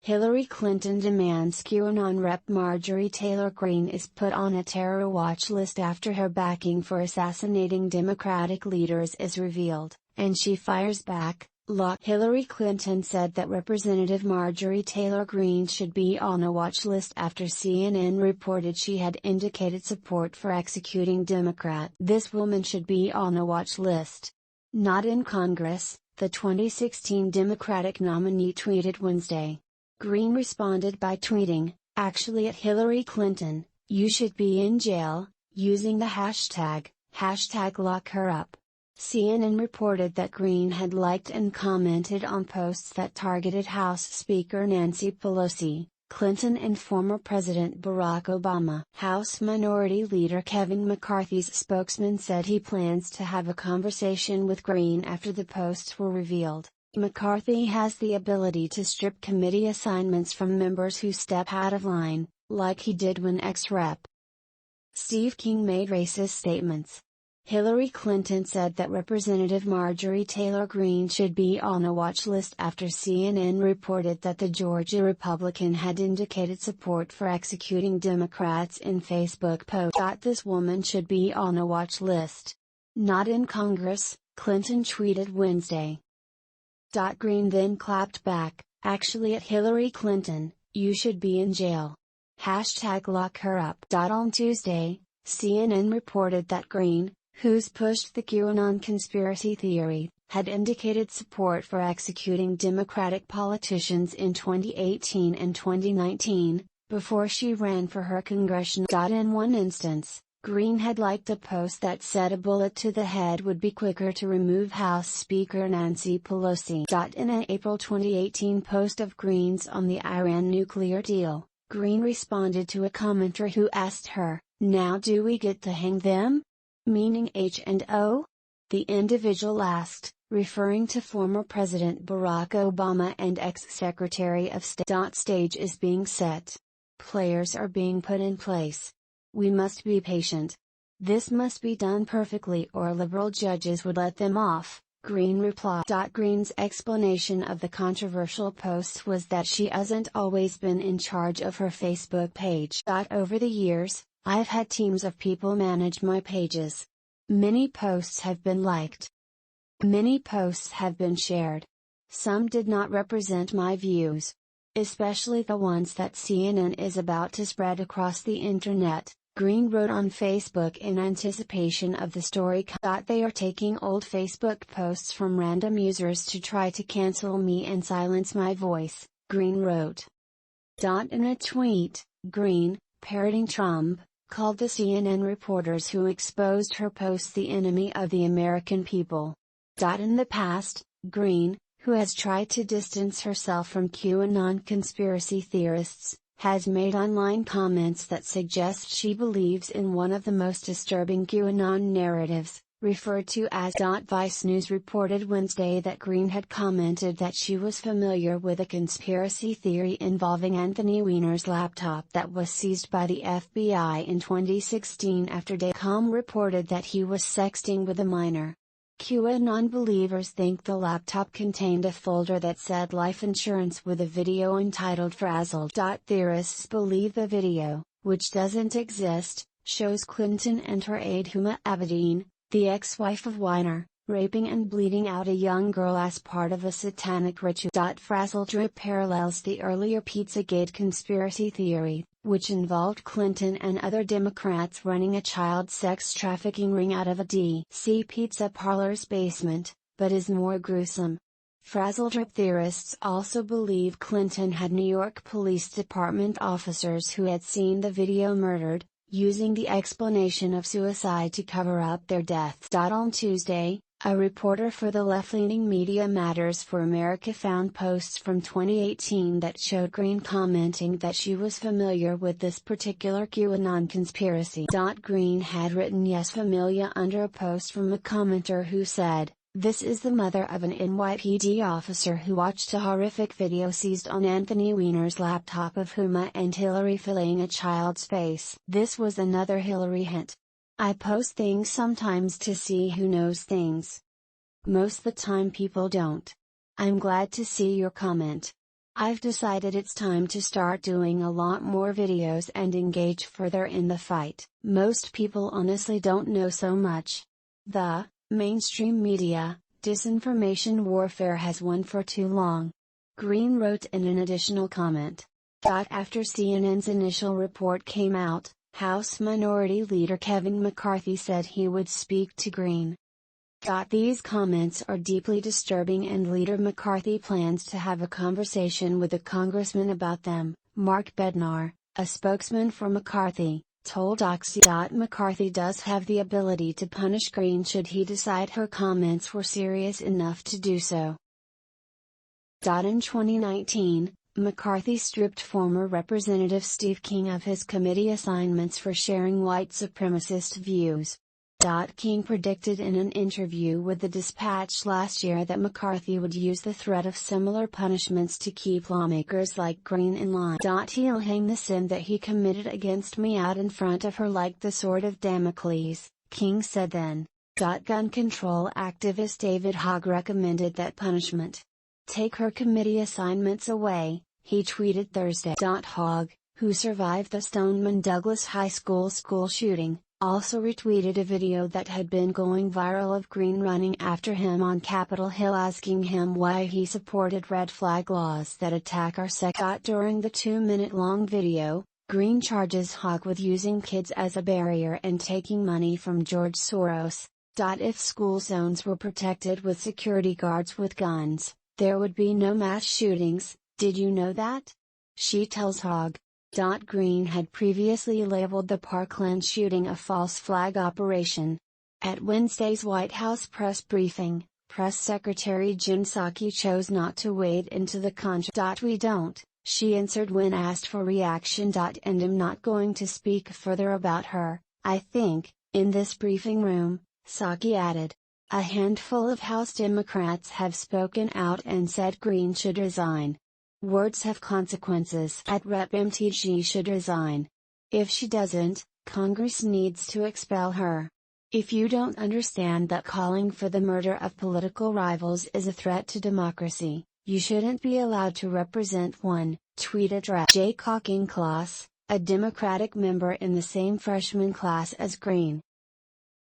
Hillary Clinton demands QAnon rep Marjorie Taylor Greene is put on a terror watch list after her backing for assassinating Democratic leaders is revealed, and she fires back. Hillary Clinton said that Representative Marjorie Taylor Greene should be on a watch list after CNN reported she had indicated support for executing Democrats. This woman should be on a watch list. Not in Congress, the 2016 Democratic nominee tweeted Wednesday. Greene responded by tweeting, "Actually at Hillary Clinton, you should be in jail," using the hashtag #LockHerUp. CNN reported that Greene had liked and commented on posts that targeted House Speaker Nancy Pelosi, Clinton and former President Barack Obama. House Minority Leader Kevin McCarthy's spokesman said he plans to have a conversation with Greene after the posts were revealed. McCarthy has the ability to strip committee assignments from members who step out of line, like he did when ex-Rep. Steve King made racist statements. Hillary Clinton said that Representative Marjorie Taylor Greene should be on a watch list after CNN reported that the Georgia Republican had indicated support for executing Democrats in Facebook post. "This woman should be on a watch list. Not in Congress," Clinton tweeted Wednesday. Greene then clapped back, "Actually at Hillary Clinton, you should be in jail. #LockHerUp." On Tuesday, CNN reported that Greene, who's pushed the QAnon conspiracy theory, had indicated support for executing Democratic politicians in 2018 and 2019, before she ran for her congressional. In one instance, Greene had liked a post that said a bullet to the head would be quicker to remove House Speaker Nancy Pelosi. In an April 2018 post of Greene's on the Iran nuclear deal, Greene responded to a commenter who asked her, "Now do we get to hang them?" Meaning H&O? The individual asked, referring to former President Barack Obama and ex-Secretary of State. Stage is being set. Players are being put in place. We must be patient. This must be done perfectly or liberal judges would let them off, Greene replied. Greene's explanation of the controversial posts was that she hasn't always been in charge of her Facebook page. Over the years, I've had teams of people manage my pages. Many posts have been liked. Many posts have been shared. Some did not represent my views. Especially the ones that CNN is about to spread across the internet, Greene wrote on Facebook in anticipation of the story. They are taking old Facebook posts from random users to try to cancel me and silence my voice, Greene wrote. In a tweet, Greene, parroting Trump, called the CNN reporters who exposed her posts the enemy of the American people. In the past, Greene, who has tried to distance herself from QAnon conspiracy theorists, has made online comments that suggest she believes in one of the most disturbing QAnon narratives, referred to as. Vice News reported Wednesday that Greene had commented that she was familiar with a conspiracy theory involving Anthony Weiner's laptop that was seized by the FBI in 2016 after Daycom reported that he was sexting with a minor. QAnon believers think the laptop contained a folder that said life insurance with a video entitled Frazzled. Theorists believe the video, which doesn't exist, shows Clinton and her aide Huma Abedin, the ex-wife of Weiner, raping and bleeding out a young girl as part of a satanic ritual. Frazzled parallels the earlier Pizzagate conspiracy theory, which involved Clinton and other Democrats running a child sex trafficking ring out of a D.C. pizza parlor's basement, but is more gruesome. Frazzled theorists also believe Clinton had New York Police Department officers who had seen the video murdered, using the explanation of suicide to cover up their deaths. On Tuesday, a reporter for the left-leaning Media Matters for America found posts from 2018 that showed Greene commenting that she was familiar with this particular QAnon conspiracy. Greene had written "Yes familiar" under a post from a commenter who said, "This is the mother of an NYPD officer who watched a horrific video seized on Anthony Weiner's laptop of Huma and Hillary filleting a child's face." This was another Hillary hint. I post things sometimes to see who knows things. Most the time people don't. I'm glad to see your comment. I've decided it's time to start doing a lot more videos and engage further in the fight. Most people honestly don't know so much. The mainstream media, disinformation warfare has won for too long. Greene wrote in an additional comment. After CNN's initial report came out, House Minority Leader Kevin McCarthy said he would speak to Greene. These comments are deeply disturbing and Leader McCarthy plans to have a conversation with a congressman about them, Mark Bednar, a spokesman for McCarthy, told Oxy. McCarthy does have the ability to punish Greene should he decide her comments were serious enough to do so. In 2019, McCarthy stripped former Representative Steve King of his committee assignments for sharing white supremacist views. King predicted in an interview with the Dispatch last year that McCarthy would use the threat of similar punishments to keep lawmakers like Greene in line. He'll hang the sin that he committed against me out in front of her like the sword of Damocles, King said then. Gun control activist David Hogg recommended that punishment. Take her committee assignments away, he tweeted Thursday. Hogg, who survived the Stoneman Douglas High School shooting, also retweeted a video that had been going viral of Greene running after him on Capitol Hill asking him why he supported red flag laws that attack our sector. During the 2-minute-long video, Greene charges Hogg with using kids as a barrier and taking money from George Soros. If school zones were protected with security guards with guns, there would be no mass shootings, did you know that? She tells Hogg. Greene had previously labeled the Parkland shooting a false flag operation. At Wednesday's White House press briefing, Press Secretary Jen Psaki chose not to wade into the controversy. We don't, she answered when asked for reaction. And I'm not going to speak further about her, I think, in this briefing room, Psaki added. A handful of House Democrats have spoken out and said Greene should resign. Words have consequences. Rep. MTG should resign. If she doesn't, Congress needs to expel her. If you don't understand that calling for the murder of political rivals is a threat to democracy, you shouldn't be allowed to represent one, tweeted Rep. Jay Cockingclass, a Democratic member in the same freshman class as Greene.